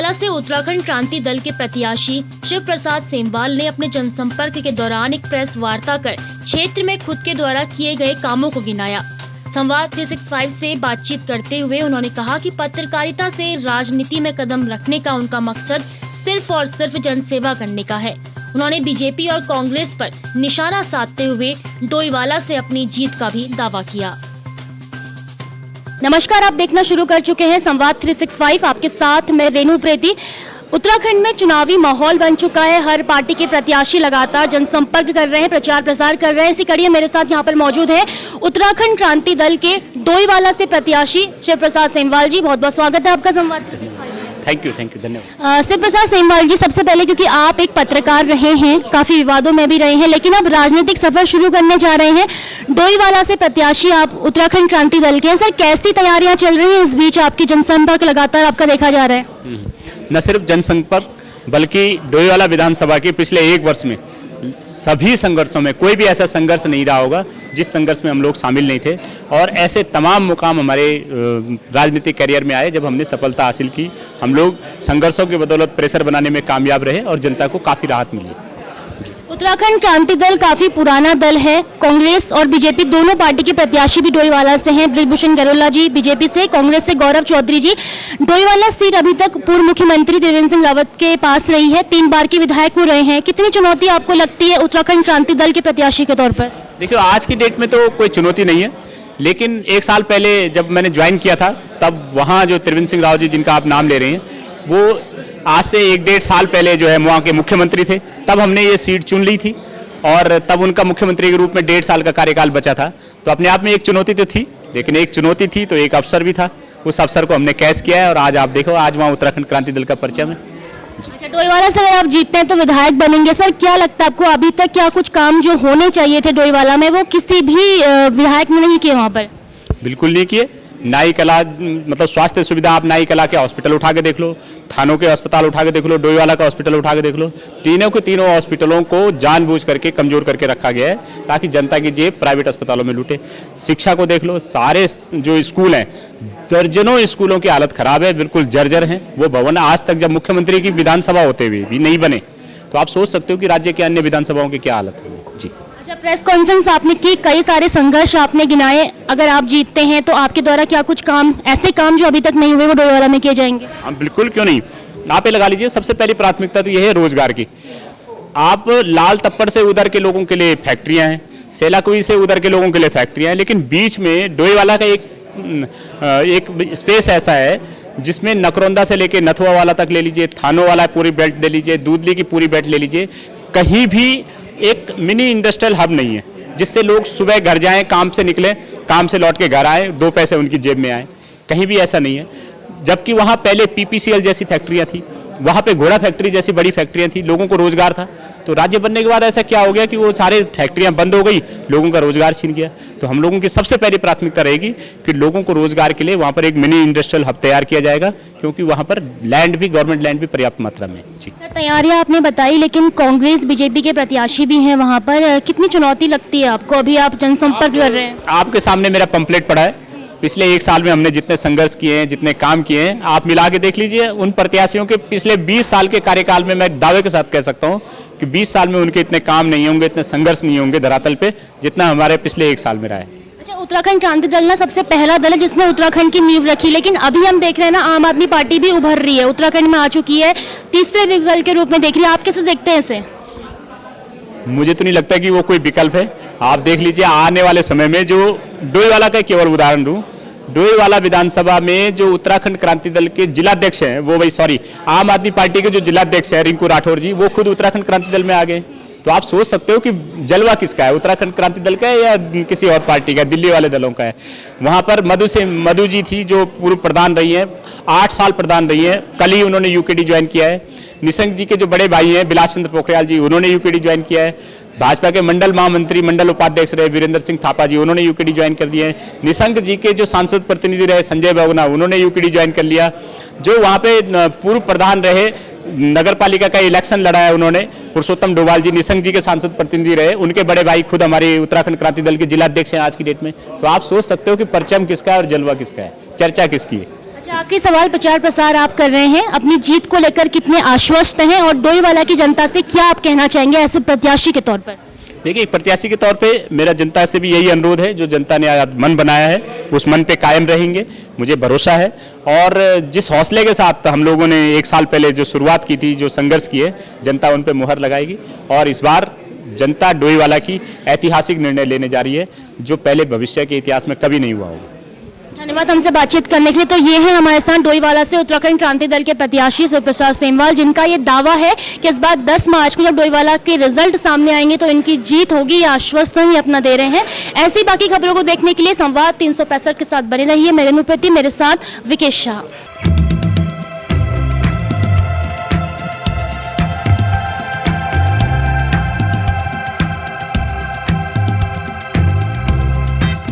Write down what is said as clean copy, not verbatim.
डोईवाला से उत्तराखंड क्रांति दल के प्रत्याशी शिव प्रसाद सेमवाल ने अपने जनसंपर्क के दौरान एक प्रेस वार्ता कर क्षेत्र में खुद के द्वारा किए गए कामों को गिनाया। संवाद 365 से बातचीत करते हुए उन्होंने कहा कि पत्रकारिता से राजनीति में कदम रखने का उनका मकसद सिर्फ और सिर्फ जनसेवा करने का है। उन्होंने बीजेपी और कांग्रेस पर निशाना साधते हुए डोईवाला से अपनी जीत का भी दावा किया। नमस्कार, आप देखना शुरू कर चुके हैं संवाद 365। आपके साथ मैं रेणु प्रेती। उत्तराखंड में चुनावी माहौल बन चुका है। हर पार्टी के प्रत्याशी लगातार जनसंपर्क कर रहे हैं, प्रचार प्रसार कर रहे हैं। इसी कड़ी में मेरे साथ यहाँ पर मौजूद है उत्तराखंड क्रांति दल के डोईवाला से प्रत्याशी शिव प्रसाद सेमवाल जी। बहुत बहुत स्वागत है आपका संवाद 365। थैंक यू, धन्यवाद। शिव प्रसाद सेमवाल जी, सबसे पहले क्योंकि आप एक पत्रकार रहे हैं, काफी विवादों में भी रहे हैं, लेकिन अब राजनीतिक सफर शुरू करने जा रहे हैं। डोईवाला से प्रत्याशी आप उत्तराखंड क्रांति दल के हैं। सर, कैसी तैयारियां चल रही हैं? इस बीच आपकी जनसंपर्क लगातार आपका देखा जा रहा है। न सिर्फ जनसंपर्क बल्कि डोईवाला विधानसभा के पिछले एक वर्ष में सभी संघर्षों में कोई भी ऐसा संघर्ष नहीं रहा होगा जिस संघर्ष में हम लोग शामिल नहीं थे, और ऐसे तमाम मुकाम हमारे राजनीतिक करियर में आए जब हमने सफलता हासिल की। हम लोग संघर्षों की बदौलत प्रेशर बनाने में कामयाब रहे और जनता को काफ़ी राहत मिली। उत्तराखंड क्रांति दल काफी पुराना दल है। कांग्रेस और बीजेपी दोनों पार्टी के प्रत्याशी भी डोईवाला से हैं। ब्रिजभूषण गरोला जी बीजेपी से, कांग्रेस से गौरव चौधरी जी। डोईवाला सीट अभी तक पूर्व मुख्यमंत्री त्रिवेंद्र सिंह रावत के पास रही है, 3 बार के विधायक वो रहे हैं। कितनी चुनौती आपको लगती है उत्तराखंड क्रांति दल के प्रत्याशी के तौर पर? देखिए, आज की डेट में तो कोई चुनौती नहीं है, लेकिन एक साल पहले जब मैंने ज्वाइन किया था तब वहाँ जो त्रिवेंद्र सिंह रावत जी जिनका आप नाम ले रहे हैं, वो आज से 1-1.5 साल पहले जो है वहाँ के मुख्यमंत्री थे। तब हमने ये सीट चुन ली थी और तब उनका मुख्यमंत्री के रूप में 1.5 साल का कार्यकाल बचा था। तो अपने आप में एक चुनौती तो थी, लेकिन एक चुनौती थी तो एक अवसर भी था। उस अवसर को हमने कैच किया है और आज आप देखो, आज वहाँ उत्तराखंड क्रांति दल का परचम है। अच्छा, डोईवाला से अगर आप जीतते हैं तो विधायक बनेंगे। सर, क्या लगता है आपको अभी तक क्या कुछ काम जो होने चाहिए थे डोईवाला में वो किसी भी विधायक ने नहीं किए वहाँ पर? बिल्कुल नहीं किए। नाई कला मतलब स्वास्थ्य सुविधा, आप नाई कला के हॉस्पिटल उठा के देख लो, थानों के अस्पताल उठा के देख लो, डोईवाला का हॉस्पिटल उठा के देख लो, तीनों के तीनों हॉस्पिटलों को जानबूझ करके कमजोर करके रखा गया है ताकि जनता की जेब प्राइवेट अस्पतालों में लूटे। शिक्षा को देख लो, सारे जो स्कूल हैं, दर्जनों स्कूलों की हालत खराब है, बिल्कुल जर्जर हैं। वो भवन आज तक जब मुख्यमंत्री की विधानसभा होते हुए भी नहीं बने, तो आप सोच सकते हो कि राज्य के अन्य विधानसभाओं की क्या हालत है। जी, प्रेस कॉन्फ्रेंस आपने की, कई सारे संघर्ष आपने गिनाए। अगर आप जीतते हैं तो आपके द्वारा क्या कुछ काम, ऐसे काम जो अभी तक नहीं हुए, वो डोईवाला में किए जाएंगे? हाँ बिल्कुल, क्यों नहीं। आप ये लगा लीजिए, सबसे पहली प्राथमिकता तो ये है रोजगार की। आप लाल तप्पड़ से उधर के लोगों के लिए फैक्ट्रियां हैं, सेलाकुई से उधर के लोगों के लिए फैक्ट्रियां हैं, लेकिन बीच में डोईवाला का एक स्पेस ऐसा है जिसमें नकरौंदा से लेके नथुआ वाला तक ले लीजिए, थानों वाला पूरी बेल्ट ले लीजिए, दूधली की पूरी बेल्ट ले लीजिए, कहीं भी एक मिनी इंडस्ट्रियल हब नहीं है जिससे लोग सुबह घर जाएं, काम से निकलें, काम से लौट के घर आए, 2 पैसे उनकी जेब में आए। कहीं भी ऐसा नहीं है। जबकि वहाँ पहले PPCL जैसी फैक्ट्रियाँ थी, वहाँ पे घोड़ा फैक्ट्री जैसी बड़ी फैक्ट्रियाँ थी, लोगों को रोजगार था। तो राज्य बनने के बाद ऐसा क्या हो गया कि वो सारे फैक्ट्रियाँ बंद हो गई, लोगों का रोजगार छिन गया। तो हम लोगों की सबसे पहली प्राथमिकता रहेगी कि लोगों को रोजगार के लिए वहाँ पर एक मिनी इंडस्ट्रियल हब तैयार किया जाएगा, क्योंकि वहाँ पर लैंड भी, गवर्नमेंट लैंड भी पर्याप्त मात्रा में। जी सर, तैयारियां आपने बताई, लेकिन कांग्रेस बीजेपी के प्रत्याशी भी हैं वहाँ पर। कितनी चुनौती लगती है आपको? अभी आप जनसंपर्क कर रहे हैं। आपके सामने मेरा पंपलेट पड़ा है। पिछले 1 साल में हमने जितने संघर्ष किए हैं, जितने काम किए हैं, आप मिला के देख लीजिए। उन प्रत्याशियों के पिछले 20 साल के कार्यकाल में मैं दावे के साथ कह सकता हूं कि 20 साल में उनके इतने काम नहीं होंगे, इतने संघर्ष नहीं होंगे धरातल पे, जितना हमारे पिछले 1 साल में रहा है। अच्छा, उत्तराखंड क्रांति दल ना सबसे पहला दल है जिसने उत्तराखंड की नींव रखी, लेकिन अभी हम देख रहे हैं ना, आम आदमी पार्टी भी उभर रही है, उत्तराखंड में आ चुकी है, तीसरे विकल्प के रूप में देख रही है। आप कैसे देखते हैं इसे? मुझे तो नहीं लगता कि वो कोई विकल्प है। आप देख लीजिए, आने वाले समय में जो डोईवाला का केवल उदाहरण दूं, डोईवाला विधानसभा में जो उत्तराखंड क्रांति दल के जिलाध्यक्ष हैं, वो आम आदमी पार्टी के जो जिलाध्यक्ष हैं रिंकू राठौर जी, वो खुद उत्तराखंड क्रांति दल में आ गए। तो आप सोच सकते हो कि जलवा किसका है, उत्तराखंड क्रांति दल का है या किसी और पार्टी का, दिल्ली वाले दलों का है। वहां पर मधु जी थी जो पूर्व प्रधान रही हैं, 8 साल प्रधान रही हैं, कल ही उन्होंने यूकेडी ज्वाइन किया है। निशंक जी के जो बड़े भाई हैं बिलास चंद्र पोखरियाल जी, उन्होंने यूकेडी ज्वाइन किया है। भाजपा के मंडल महामंत्री, मंडल उपाध्यक्ष रहे वीरेंद्र सिंह थापा जी, उन्होंने यूकेडी ज्वाइन कर दिया है। निशंक जी के जो सांसद प्रतिनिधि रहे संजय बहुगुणा, उन्होंने यूकेडी ज्वाइन कर लिया। जो वहाँ पे पूर्व प्रधान रहे, नगर पालिका का इलेक्शन लड़ा है उन्होंने, पुरुषोत्तम डोभाल जी निशंक जी के सांसद प्रतिनिधि रहे, उनके बड़े भाई खुद हमारे उत्तराखंड क्रांति दल के जिलाध्यक्ष हैं आज की डेट में। तो आप सोच सकते हो कि परचम किसका है और जलवा किसका है, चर्चा किसकी है। अच्छा, आखिरी सवाल, प्रचार प्रसार आप कर रहे हैं, अपनी जीत को लेकर कितने आश्वस्त हैं और डोईवाला की जनता से क्या आप कहना चाहेंगे ऐसे प्रत्याशी के तौर पर? देखिए, एक प्रत्याशी के तौर पे मेरा जनता से भी यही अनुरोध है, जो जनता ने आज मन बनाया है उस मन पे कायम रहेंगे, मुझे भरोसा है। और जिस हौसले के साथ हम लोगों ने 1 साल पहले जो शुरुआत की थी, जो संघर्ष किए, जनता उन पे मुहर लगाएगी। और इस बार जनता डोईवाला की ऐतिहासिक निर्णय लेने जा रही है, जो पहले भविष्य के इतिहास में कभी नहीं हुआ होगा। धन्यवाद हमसे बातचीत करने के लिए। तो ये है हमारे साथ डोईवाला से उत्तराखंड क्रांति दल के प्रत्याशी शिव प्रसाद सेमवाल, जिनका ये दावा है कि इस बार 10 मार्च को जब डोईवाला के रिजल्ट सामने आएंगे तो इनकी जीत होगी। ये आश्वासन ही अपना दे रहे हैं। ऐसी बाकी खबरों को देखने के लिए संवाद 365 के साथ बने रहिए। मेरे अनुप्रति, मेरे साथ विकेश शाह।